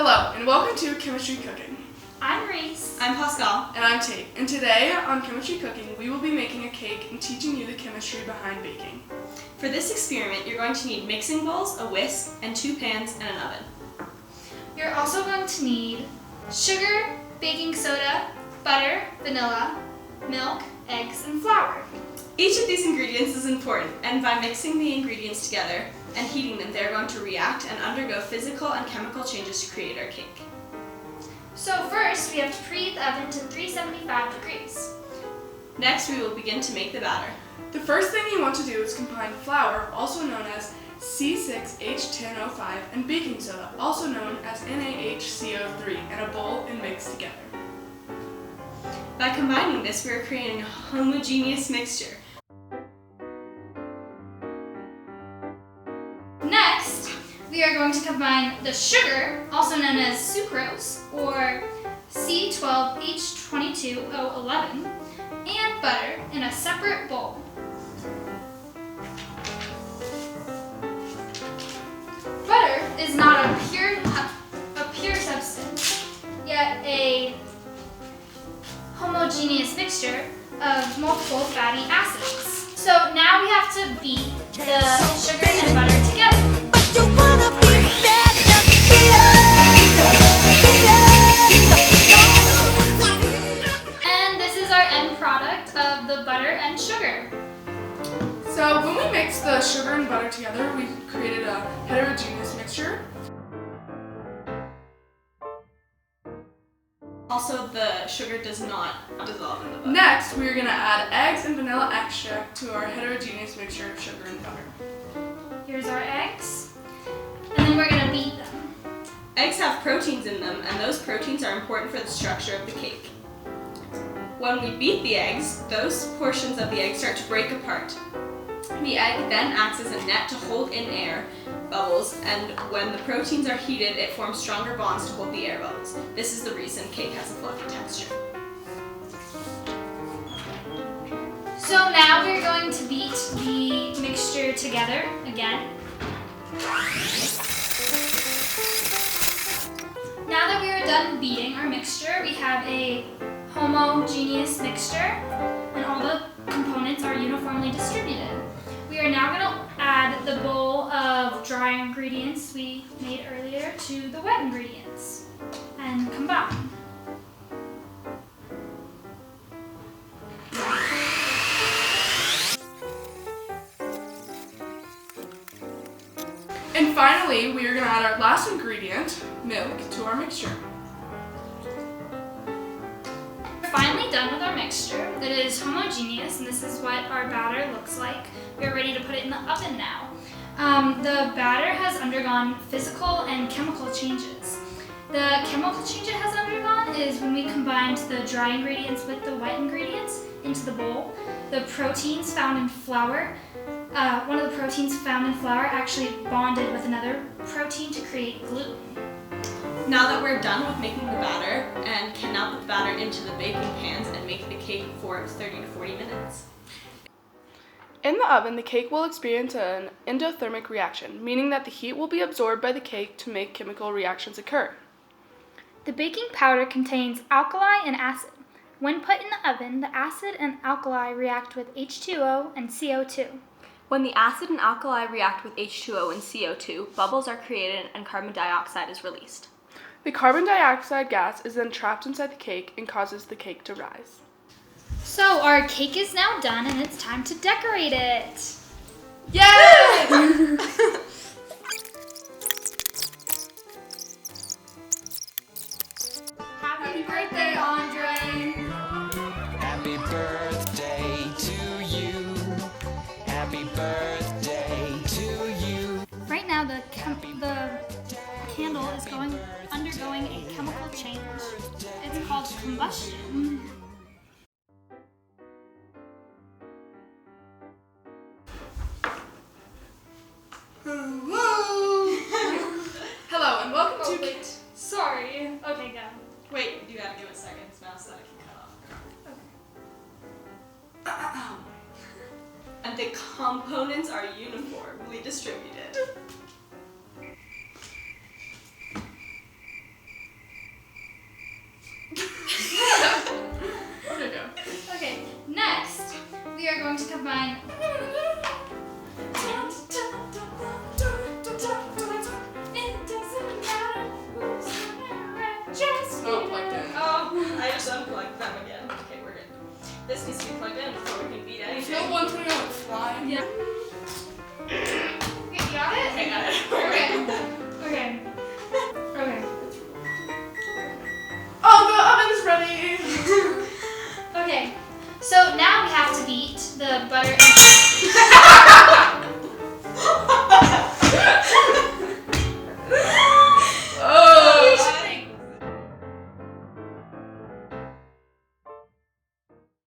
Hello, and welcome to Chemistry Cooking. I'm Reese. I'm Pascal. And I'm Tate. And today on Chemistry Cooking, we will be making a cake and teaching you the chemistry behind baking. For this experiment, you're going to need mixing bowls, a whisk, and 2 pans and an oven. You're also going to need sugar, baking soda, butter, vanilla, milk, eggs, and flour. Each of these ingredients is important, and by mixing the ingredients together and heating them, they're going to react and undergo physical and chemical changes to create our cake. So first, we have to preheat the oven to 375 degrees. Next, we will begin to make the batter. The first thing you want to do is combine flour, also known as C6H10O5, and baking soda, also known as NaHCO3, in a bowl and mix together. By combining this, we are creating a homogeneous mixture. Next, we are going to combine the sugar, also known as sucrose, or C12H22O11, and butter in a separate bowl. Butter is not a pure substance, yet a homogeneous mixture of multiple fatty acids. So now we have to beat the sugar and butter together. And this is our end product of the butter and sugar. So when we mixed the sugar and butter together, we created a heterogeneous mixture. Also, the sugar does not dissolve in the butter. Next, we are going to add eggs and vanilla extract to our heterogeneous mixture of sugar and butter. Here's our eggs, and then we're going to beat them. Eggs have proteins in them, and those proteins are important for the structure of the cake. When we beat the eggs, those portions of the egg start to break apart. The egg then acts as a net to hold in air bubbles, and when the proteins are heated, it forms stronger bonds to hold the air bubbles. This is the reason cake has a fluffy texture. So now we're going to beat the mixture together again. Now that we are done beating our mixture, we have a homogeneous mixture, and all the components are uniformly distributed. We are now going to add the bowl of dry ingredients we made earlier to the wet ingredients and combine. And finally, we are going to add our last ingredient, milk, to our mixture. We're finally done with our mixture. It is homogeneous, and this is what our batter looks like. We're ready to put it in the oven now. The batter has undergone physical and chemical changes. The chemical change it has undergone is when we combined the dry ingredients with the wet ingredients into the bowl. The proteins found in flour, one of the proteins found in flour actually bonded with another protein to create gluten. Now that we're done with making the batter, and can now put the batter into the baking pans and make the cake for 30 to 40 minutes. In the oven, the cake will experience an endothermic reaction, meaning that the heat will be absorbed by the cake to make chemical reactions occur. The baking powder contains alkali and acid. When put in the oven, the acid and alkali react with H2O and CO2. When the acid and alkali react with H2O and CO2, bubbles are created and carbon dioxide is released. The carbon dioxide gas is then trapped inside the cake and causes the cake to rise. So our cake is now done, and it's time to decorate it. Yay! Happy birthday, Andre! Happy birthday to you. Happy birthday to you. Right now, the candle is undergoing a chemical change. It's called combustion. Hello, and welcome to... wait. Sorry. Okay, go. Wait, you gotta give it seconds now so that I can cut off. And the components are uniformly distributed. Yeah. Okay, you got it? Okay, got it. Okay. Okay. Oh, the oven's ready. Okay. So now we have to beat the butter and